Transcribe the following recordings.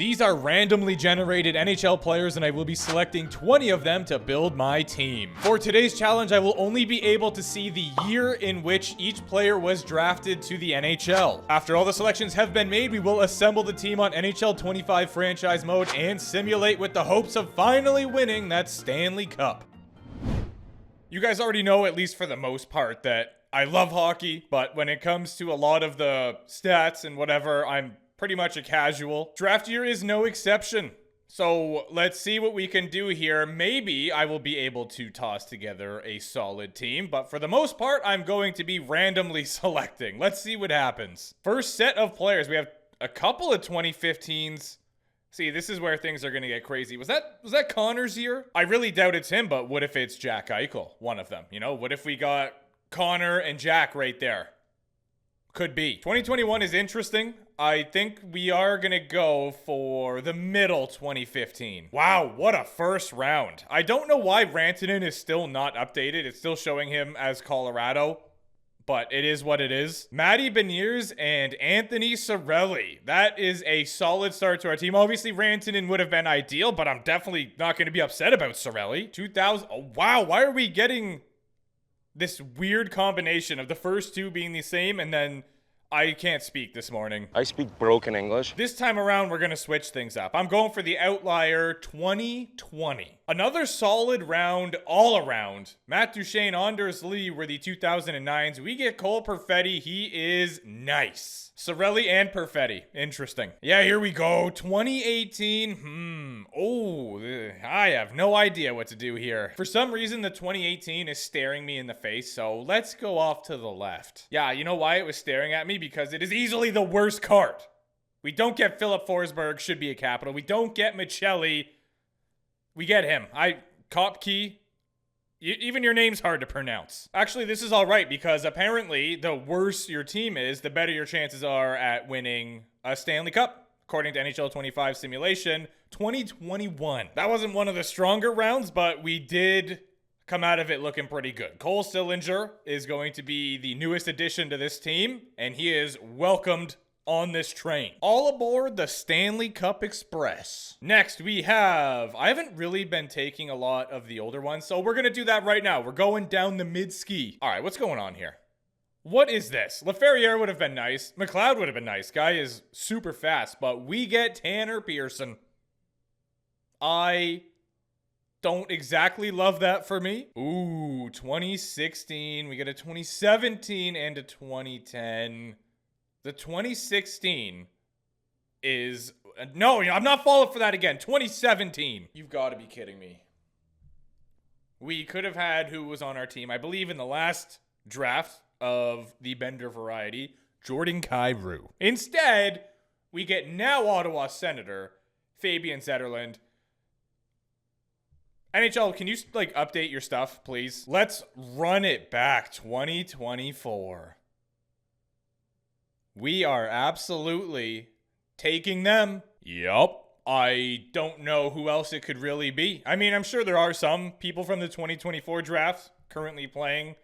These are randomly generated NHL players, and I will be selecting 20 of them to build my team. For today's challenge, I will only be able to see the year in which each player was drafted to the NHL. After all the selections have been made, we will assemble the team on NHL 25 franchise mode and simulate with the hopes of finally winning that Stanley Cup. You guys already know, at least for the most part, that I love hockey, but when it comes to a lot of the stats and whatever, I'm pretty much a casual. Draft year is no exception. So let's see what we can do here. Maybe I will be able to toss together a solid team, but for the most part, I'm going to be randomly selecting. Let's see what happens. First set of players. We have a couple of 2015s. See, this is where things are going to get crazy. Was that Connor's year? I really doubt it's him, but what if it's Jack Eichel, one of them? You know, what if we got Connor and Jack right there? Could be. 2021 is interesting. I think we are going to go for the middle 2015. Wow, what a first round. I don't know why Rantanen is still not updated. It's still showing him as Colorado, but it is what it is. Matty Beniers and Anthony Cirelli. That is a solid start to our team. Obviously, Rantanen would have been ideal, but I'm definitely not going to be upset about Cirelli. 2000. Oh, wow. Why are we getting this weird combination of the first two being the same and then I can't speak this morning. I speak broken English. This time around, we're going to switch things up. I'm going for the outlier 2020. Another solid round all around. Matt Duchene, Anders Lee were the 2009s. We get Cole Perfetti. He is nice. Cirelli and Perfetti. Interesting. Yeah, here we go. 2018. Oh, I have no idea what to do here. For some reason, the 2018 is staring me in the face, so let's go off to the left. Yeah, you know why it was staring at me? Because it is easily the worst card. We don't get Philip Forsberg, should be a capital. We don't get Michelli. We get him. Kopke. Even your name's hard to pronounce. Actually, this is all right because apparently the worse your team is, the better your chances are at winning a Stanley Cup. According to NHL 25 simulation, 2021. That wasn't one of the stronger rounds, but we did come out of it looking pretty good. Cole Sillinger is going to be the newest addition to this team, and he is welcomed on this train. All aboard the Stanley Cup Express. Next, we have... I haven't really been taking a lot of the older ones, so we're going to do that right now. We're going down the mid-ski. All right, what's going on here? What is this? LaFerriere would have been nice. McLeod would have been nice. Guy is super fast, but we get Tanner Pearson. I don't exactly love that for me. Ooh, 2016. We get a 2017 and a 2010. The 2016 is... No, I'm not falling for that again. 2017. You've got to be kidding me. We could have had who was on our team, I believe in the last draft of the Bender variety, Jordan Kyrou. Instead, we get now Ottawa Senator, Fabian Zetterlund. NHL, can you update your stuff, please? Let's run it back. 2024. We are absolutely taking them. Yup. I don't know who else it could really be. I mean, I'm sure there are some people from the 2024 draft currently playing.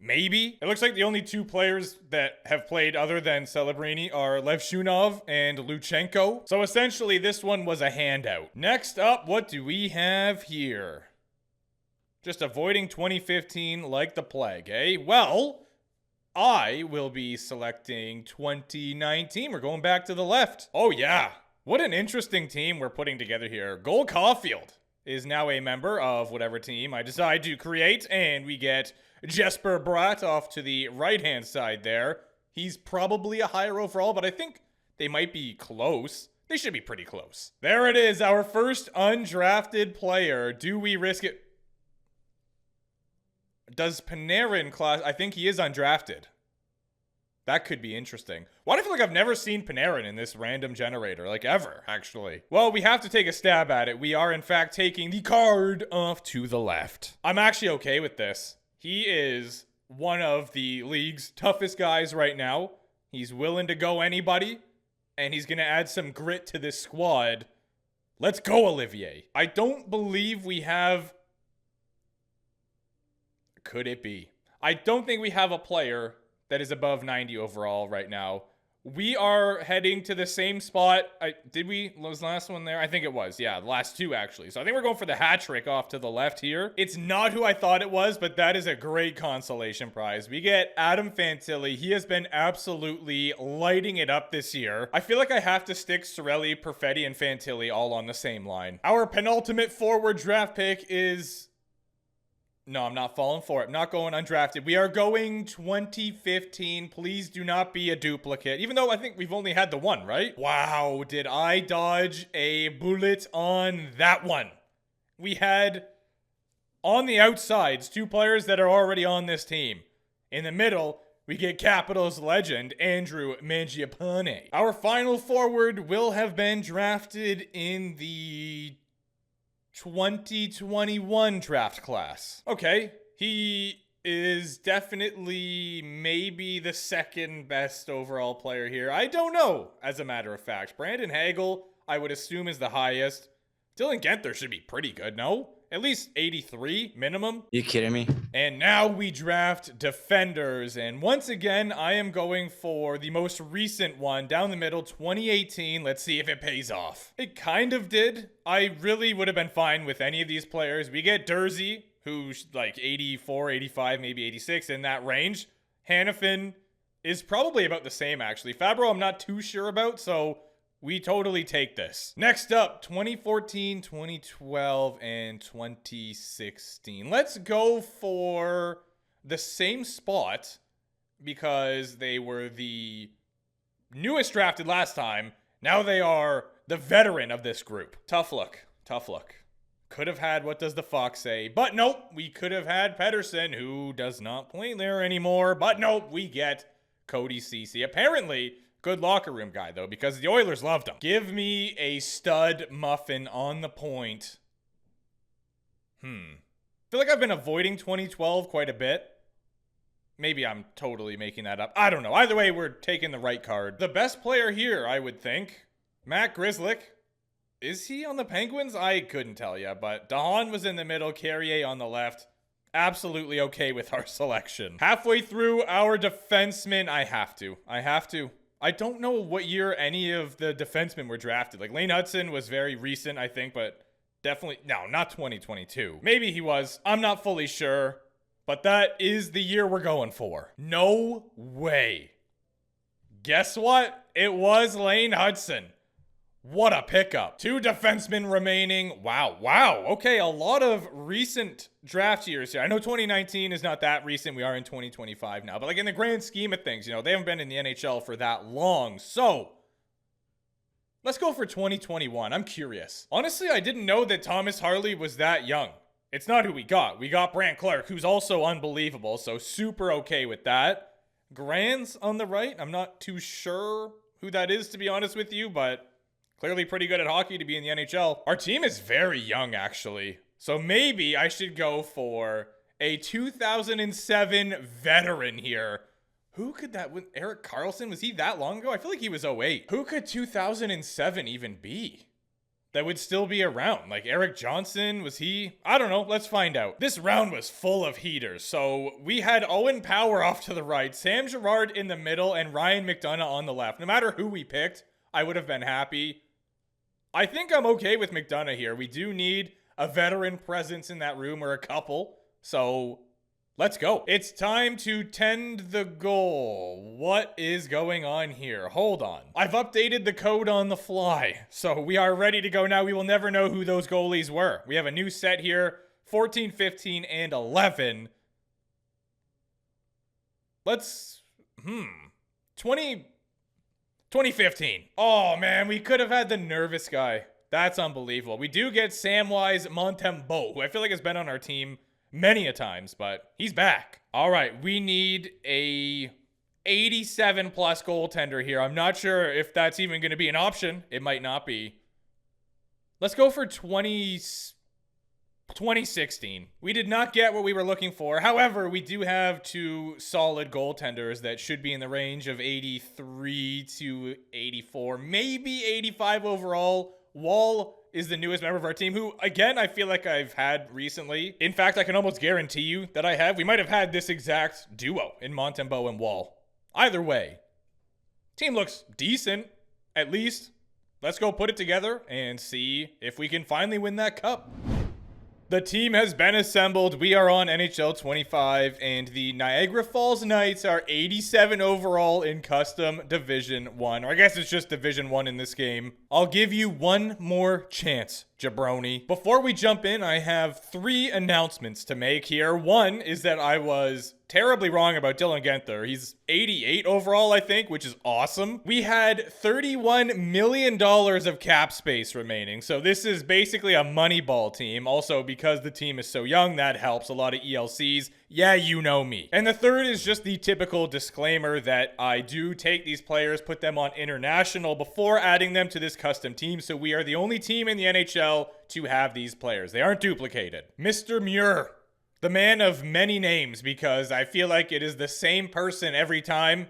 Maybe. It looks like the only two players that have played other than Celebrini are Levshunov and Luchenko. So essentially, this one was a handout. Next up, what do we have here? Just avoiding 2015 like the plague, eh? Well, I will be selecting 2019. We're going back to the left. Oh, yeah. What an interesting team we're putting together here. Cole Caulfield is now a member of whatever team I decide to create, and we get Jesper Bratt off to the right-hand side there. He's probably a higher overall, but I think they might be close. They should be pretty close. There it is, our first undrafted player. Do we risk it? Does Panarin class... I think he is undrafted. That could be interesting. Why do I feel like I've never seen Panarin in this random generator? Like, ever, actually. Well, we have to take a stab at it. We are, in fact, taking the card off to the left. I'm actually okay with this. He is one of the league's toughest guys right now. He's willing to go anybody, and he's going to add some grit to this squad. Let's go, Olivier. I don't believe we have... Could it be? I don't think we have a player that is above 90 overall right now. We are heading to the same spot. Was the last one there? I think it was. Yeah, the last two actually. So I think we're going for the hat trick off to the left here. It's not who I thought it was, but that is a great consolation prize. We get Adam Fantilli. He has been absolutely lighting it up this year. I feel like I have to stick Cirelli, Perfetti, and Fantilli all on the same line. Our penultimate forward draft pick is... No, I'm not falling for it. I'm not going undrafted. We are going 2015. Please do not be a duplicate. Even though I think we've only had the one, right? Wow, did I dodge a bullet on that one? We had, on the outsides, two players that are already on this team. In the middle, we get Capitals legend, Andrew Mangiapane. Our final forward will have been drafted in the 2021 draft class. Okay, he is definitely maybe the second best overall player here. I don't know, as a matter of fact. Brandon Hagel, I would assume, is the highest. Dylan Genther should be pretty good, no? At least 83 minimum. You kidding me? And now we draft defenders. And once again, I am going for the most recent one down the middle, 2018. Let's see if it pays off. It kind of did. I really would have been fine with any of these players. We get Dursey, who's like 84, 85, maybe 86 in that range. Hannafin is probably about the same, actually. Fabro, I'm not too sure about, so we totally take this. Next up, 2014, 2012, and 2016. Let's go for the same spot because they were the newest drafted last time. Now they are the veteran of this group. Tough luck. Tough luck. Could have had What Does the Fox Say? But nope, we could have had Pedersen, who does not play there anymore. But nope, we get Cody Ceci. Apparently, good locker room guy, though, because the Oilers loved him. Give me a stud muffin on the point. I feel like I've been avoiding 2012 quite a bit. Maybe I'm totally making that up. I don't know. Either way, we're taking the right card. The best player here, I would think, Matt Grzelcyk. Is he on the Penguins? I couldn't tell you, but DeHaan was in the middle, Carrier on the left. Absolutely okay with our selection. Halfway through our defensemen, I have to. I don't know what year any of the defensemen were drafted. Like, Lane Hudson was very recent, I think, but definitely, no, not 2022. Maybe he was. I'm not fully sure, but that is the year we're going for. No way. Guess what? It was Lane Hudson. What a pickup. 2 defensemen remaining. Wow. Okay, a lot of recent draft years here. I know 2019 is not that recent. We are in 2025 now. But like in the grand scheme of things, they haven't been in the NHL for that long. So let's go for 2021. I'm curious. Honestly, I didn't know that Thomas Harley was that young. It's not who we got. We got Brandt Clark, who's also unbelievable. So super okay with that. Grands on the right. I'm not too sure who that is, to be honest with you, but clearly pretty good at hockey to be in the NHL. Our team is very young, actually. So maybe I should go for a 2007 veteran here. Who could that... Erik Karlsson? Was he that long ago? I feel like he was 08. Who could 2007 even be that would still be around? Like Eric Johnson? Was he... I don't know. Let's find out. This round was full of heaters. So we had Owen Power off to the right, Sam Girard in the middle, and Ryan McDonagh on the left. No matter who we picked, I would have been happy. I think I'm okay with McDonagh here. We do need a veteran presence in that room, or a couple. So let's go. It's time to tend the goal. What is going on here? Hold on. I've updated the code on the fly. So we are ready to go now. We will never know who those goalies were. We have a new set here. 14, 15, and 11. Let's... 2015. Oh, man, we could have had the nervous guy. That's unbelievable. We do get Samwise Montembeault, who I feel like has been on our team many a times, but he's back. All right, we need a 87-plus goaltender here. I'm not sure if that's even going to be an option. It might not be. Let's go for 2016. We did not get what we were looking for. However, we do have 2 solid goaltenders that should be in the range of 83 to 84, maybe 85 overall. Wall is the newest member of our team, who, again, I feel like I've had recently. In fact, I can almost guarantee you that I have. We might have had this exact duo in Montembeault and Wall. Either way, Team looks decent, at least. Let's go put it together and see if we can finally win that cup. The team has been assembled. We are on NHL 25, and the Niagara Falls Knights are 87 overall in Custom Division 1. Or I guess it's just Division 1 in this game. I'll give you one more chance, jabroni. Before we jump in, I have 3 announcements to make here. One is that I was terribly wrong about Dylan Guenther. He's 88 overall, I think, which is awesome. We had $31 million of cap space remaining, so this is basically a Moneyball team. Also, because the team is so young, that helps. A lot of ELCs. Yeah, you know me. And the third is just the typical disclaimer that I do take these players, put them on international before adding them to this custom team, so we are the only team in the NHL to have these players. They aren't duplicated. Mr. Muir, the man of many names, because I feel like it is the same person every time,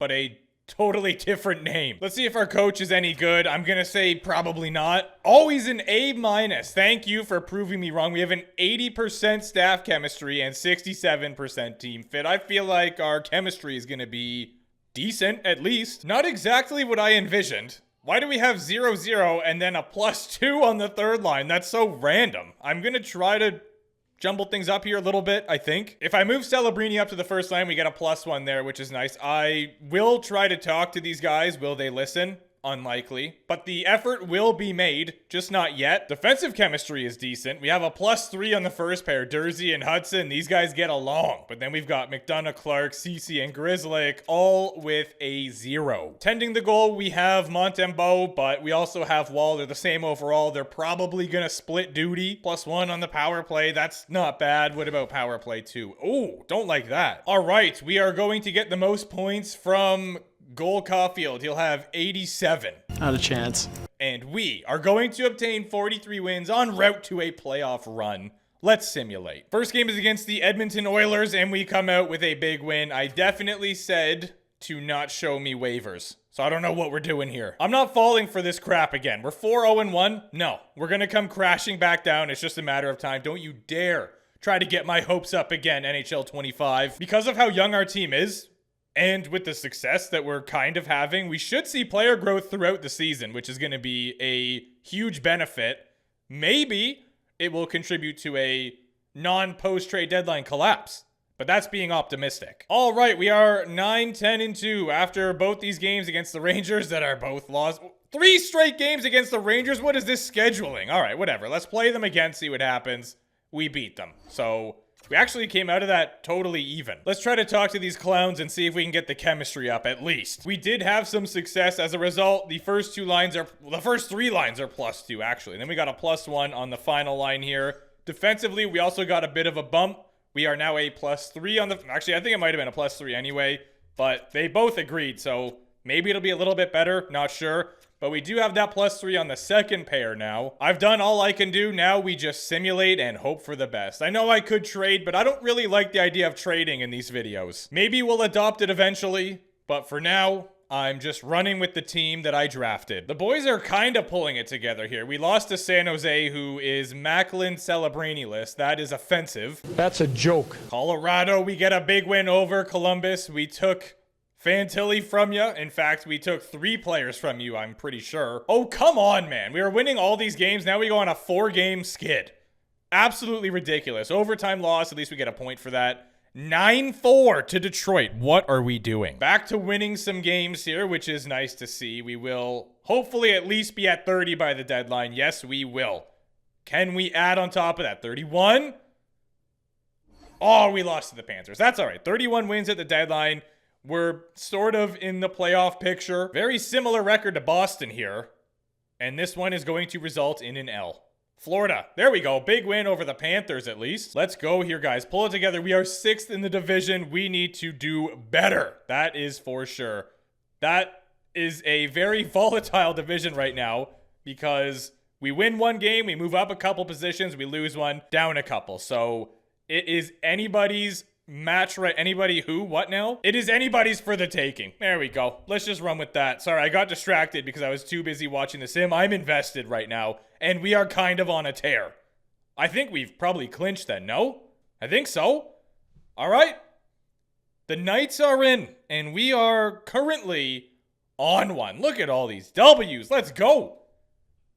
but a totally different name. Let's see if our coach is any good. I'm gonna say probably not. Always an A-. Thank you for proving me wrong. We have an 80% staff chemistry and 67% team fit. I feel like our chemistry is gonna be decent, at least. Not exactly what I envisioned. Why do we have 0-0 and then a +2 on the third line? That's so random. I'm gonna try to jumble things up here a little bit, I think. If I move Celebrini up to the first line, we get a +1 there, which is nice. I will try to talk to these guys. Will they listen? Unlikely. But the effort will be made, just not yet. Defensive chemistry is decent. We have a +3 on the first pair. Dursey and Hudson, these guys get along. But then we've got McDonough, Clark, Ceci, and Grzelcyk, all with a 0. Tending the goal, we have Montembeault, but we also have Wall. They're the same overall. They're probably going to split duty. +1 on the power play. That's not bad. What about power play 2? Oh, don't like that. All right, we are going to get the most points from Cole Caufield. He'll have 87. Not a chance. And we are going to obtain 43 wins en route to a playoff run. Let's simulate. First game is against the Edmonton Oilers, and we come out with a big win. I definitely said to not show me waivers, so I don't know what we're doing here. I'm not falling for this crap again. We're 4-0-1. No, we're going to come crashing back down. It's just a matter of time. Don't you dare try to get my hopes up again, NHL 25. Because of how young our team is, and with the success that we're kind of having, we should see player growth throughout the season, which is going to be a huge benefit. Maybe it will contribute to a non-post-trade deadline collapse, but that's being optimistic. All right, we are 9-10-2 after both these games against the Rangers that are both lost. 3 straight games against the Rangers? What is this scheduling? All right, whatever. Let's play them again, see what happens. We beat them. So we actually came out of that totally even. Let's try to talk to these clowns and see if we can get the chemistry up at least. We did have some success. As a result, the first 3 lines are +2 actually. Then we got a +1 on the final line here. Defensively, we also got a bit of a bump. We are now a +3 on the, actually I think it might have been a +3 anyway, but they both agreed. So maybe it'll be a little bit better, not sure. But we do have that +3 on the second pair now. I've done all I can do. Now we just simulate and hope for the best. I know I could trade, but I don't really like the idea of trading in these videos. Maybe we'll adopt it eventually, but for now, I'm just running with the team that I drafted. The boys are kind of pulling it together here. We lost to San Jose, who is Macklin Celebrini list. That is offensive. That's a joke. Colorado, we get a big win over Columbus. We took Fantilli from you. In fact, we took 3 players from you, I'm pretty sure. Oh, come on, man. We were winning all these games. Now we go on a 4-game skid. Absolutely ridiculous. Overtime loss. At least we get a point for that. 9-4 to Detroit. What are we doing? Back to winning some games here, which is nice to see. We will hopefully at least be at 30 by the deadline. Yes, we will. Can we add on top of that? 31? Oh, we lost to the Panthers. That's all right. 31 wins at the deadline. We're sort of in the playoff picture. Very similar record to Boston here. And this one is going to result in an L. Florida. There we go. Big win over the Panthers at least. Let's go here, guys. Pull it together. We are 6th in the division. We need to do better. That is for sure. That is a very volatile division right now because we win 1 game, we move up a couple positions, we lose 1, down a couple. So it is anybody's match, right? Anybody who? What now? It is anybody's for the taking. There we go. Let's just run with that. Sorry, I got distracted because I was too busy watching the sim. I'm invested right now, and we are kind of on a tear. I think we've probably clinched then, no? I think so. All right. The Knights are in, and we are currently on one. Look at all these W's. Let's go.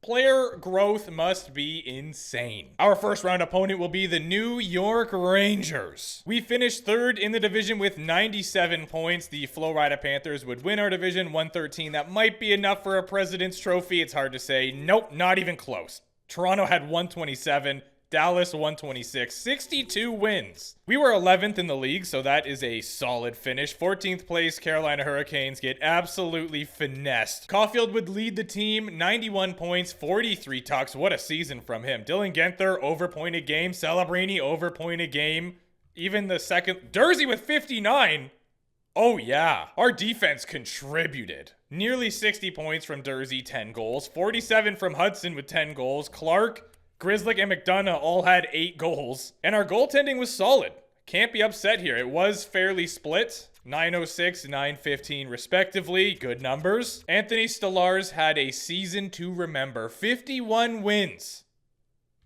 Player growth must be insane. Our first round opponent will be the New York Rangers. We finished third in the division with 97 points. The Florida Panthers would win our division 113. That might be enough for a President's Trophy. It's hard to say. Nope, not even close. Toronto had 127. Dallas 126, 62 wins. We were 11th in the league, so that is a solid finish. 14th place, Carolina Hurricanes get absolutely finessed. Caulfield would lead the team, 91 points, 43 tucks. What a season from him. Dylan Guenther, over point a game. Celebrini, over point a game. Even the second, Durzi with 59. Oh yeah, our defense contributed. Nearly 60 points from Durzi, 10 goals. 47 from Hudson with 10 goals. Clark, Grzelcyk, and McDonough all had 8 goals. And our goaltending was solid. Can't be upset here. It was fairly split. 906, 915 respectively. Good numbers. Anthony Stolarz had a season to remember. 51 wins.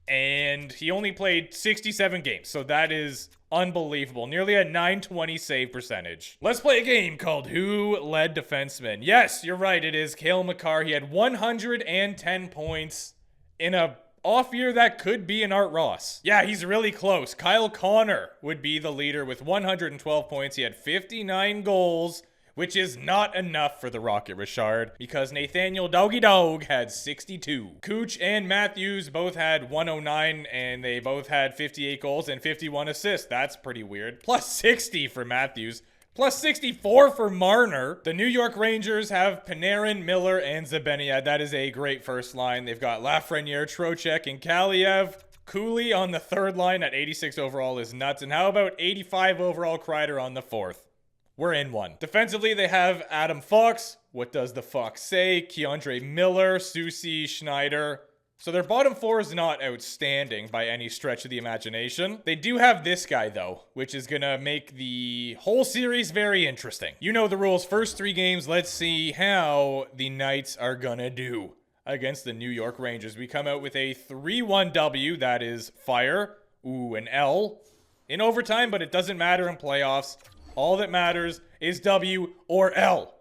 And he only played 67 games. So that is unbelievable. Nearly a 920 save percentage. Let's play a game called Who Led Defenseman. Yes, you're right. It is Cale Makar. He had 110 points in a off year that could be an Art Ross. Yeah, he's really close. Kyle Connor would be the leader with 112 points. He had 59 goals, which is not enough for the Rocket Richard because Nathaniel Doggy Dog had 62. Cooch and Matthews both had 109 and they both had 58 goals and 51 assists. That's pretty weird. Plus 60 for Matthews. Plus 64 for Marner. The New York Rangers have Panarin, Miller, and Zibanejad. That is a great first line. They've got Lafreniere, Trocheck, and Kaliev. Cooley on the third line at 86 overall is nuts. And how about 85 overall Kreider on the fourth? We're in one. Defensively, they have Adam Fox. What does the Fox say? Keandre Miller, Susie, Schneider. So their bottom four is not outstanding by any stretch of the imagination. They do have this guy, though, which is going to make the whole series very interesting. You know the rules. First 3 games, let's see how the Knights are going to do against the New York Rangers. We come out with a 3-1 W. That is fire. Ooh, an L in overtime, but it doesn't matter in playoffs. All that matters is W or L.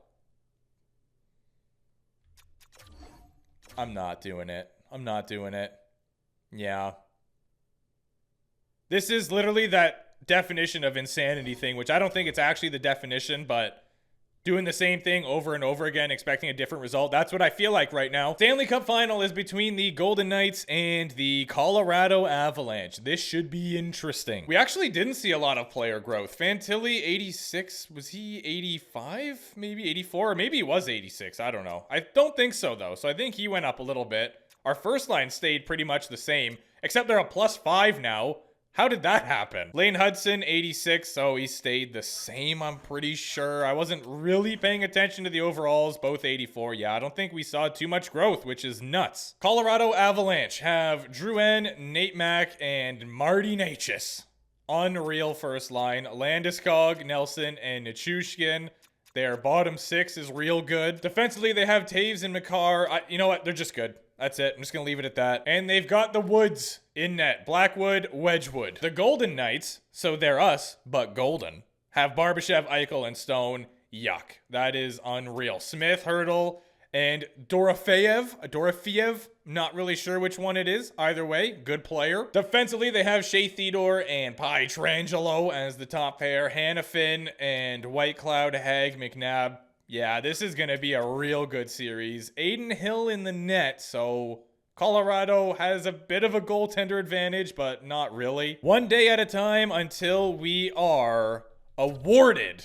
I'm not doing it. I'm not doing it. Yeah. This is literally that definition of insanity thing, which I don't think it's actually the definition, but doing the same thing over and over again, expecting a different result. That's what I feel like right now. Stanley Cup final is between the Golden Knights and the Colorado Avalanche. This should be interesting. We actually didn't see a lot of player growth. Fantilli, 86. Was he 85? Maybe 84? Or maybe he was 86. I don't know. I don't think so, though. So I think he went up a little bit. Our first line stayed pretty much the same, except they're a +5 now. How did that happen? Lane Hudson, 86, so he stayed the same, I'm pretty sure. I wasn't really paying attention to the overalls, both 84. Yeah, I don't think we saw too much growth, which is nuts. Colorado Avalanche have Drouin, Nate Mack, and Marty Necas. Unreal first line. Landeskog, Nelson, and Nichushkin. Their bottom 6 is real good. Defensively, they have Taves and Makar. You know what? They're just good. That's it. I'm just going to leave it at that. And they've got the Woods in net. Blackwood, Wedgwood. The Golden Knights, so they're us, but golden, have Barbashev, Eichel, and Stone. Yuck. That is unreal. Smith, Hurdle, and Dorofeev. Not really sure which one it is. Either way, good player. Defensively, they have Shea Theodore and Pietrangelo as the top pair. Hannafin and Whitecloud, Hag, McNabb. Yeah, this is going to be a real good series. Aiden Hill in the net, so Colorado has a bit of a goaltender advantage, but not really. One day at a time until we are awarded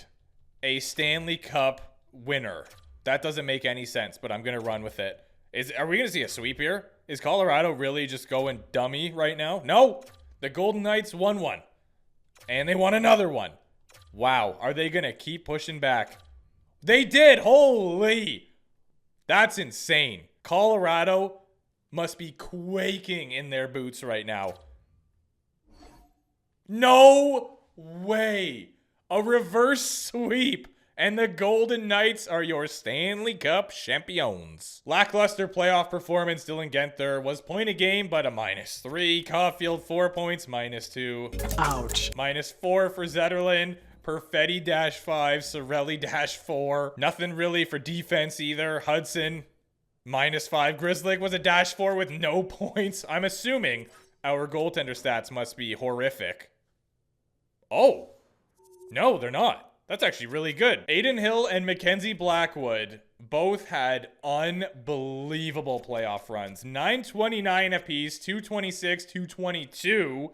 a Stanley Cup winner. That doesn't make any sense, but I'm going to run with it. Are we going to see a sweep here? Is Colorado really just going dummy right now? No! The Golden Knights won one. And they won another one. Wow, are they going to keep pushing back? They did! Holy! That's insane. Colorado must be quaking in their boots right now. No way! A reverse sweep! And the Golden Knights are your Stanley Cup champions. Lackluster playoff performance. Dylan Guenther was point a game, but a -3. Caulfield, 4 points, -2. Ouch. -4 for Zetterlund. Perfetti -5, Sorelli -4. Nothing really for defense either. Hudson -5. Grizzly was a -4 with no points. I'm assuming our goaltender stats must be horrific. Oh, no, they're not. That's actually really good. Aiden Hill and Mackenzie Blackwood both had unbelievable playoff runs. 929 apiece, 226, 222,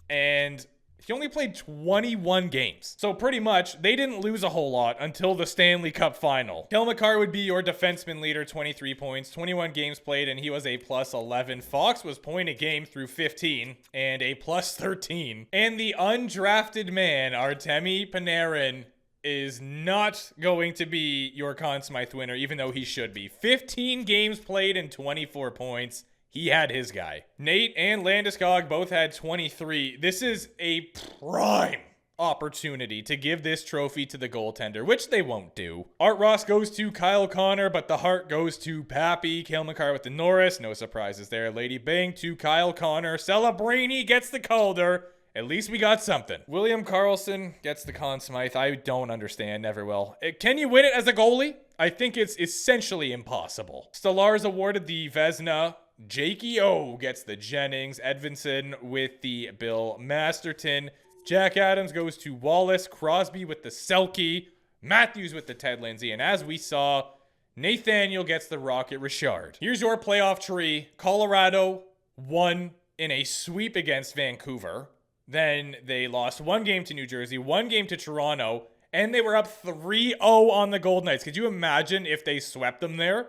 and he only played 21 games. So pretty much, they didn't lose a whole lot until the Stanley Cup final. Cale Makar would be your defenseman leader, 23 points, 21 games played, and he was a +11. Fox was point a game through 15, and a +13. And the undrafted man, Artemi Panarin, is not going to be your Conn Smythe winner, even though he should be. 15 games played and 24 points. He had his guy. Nate and Landeskog both had 23. This is a prime opportunity to give this trophy to the goaltender, which they won't do. Art Ross goes to Kyle Connor, but the heart goes to Pappy. Cale Makar with the Norris. No surprises there. Lady Bang to Kyle Connor. Celebrini gets the Calder. At least we got something. William Karlsson gets the Conn Smythe. I don't understand. Never will. Can you win it as a goalie? I think it's essentially impossible. Stellar's awarded the Vezina. Jakey O gets the Jennings. Edvinson with the Bill Masterton. Jack Adams goes to Wallace. Crosby with the Selke. Matthews with the Ted Lindsay. And as we saw, Nathaniel gets the Rocket Richard. Here's your playoff tree. Colorado won in a sweep against Vancouver. Then they lost 1 game to New Jersey, 1 game to Toronto, and they were up 3-0 on the Golden Knights. Could you imagine if they swept them there?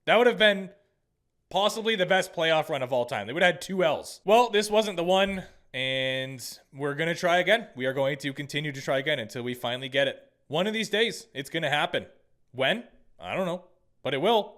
That would have been possibly the best playoff run of all time. They would have had 2 L's. Well, this wasn't the one, and we're going to try again. We are going to continue to try again until we finally get it. One of these days, it's going to happen. When? I don't know, but it will.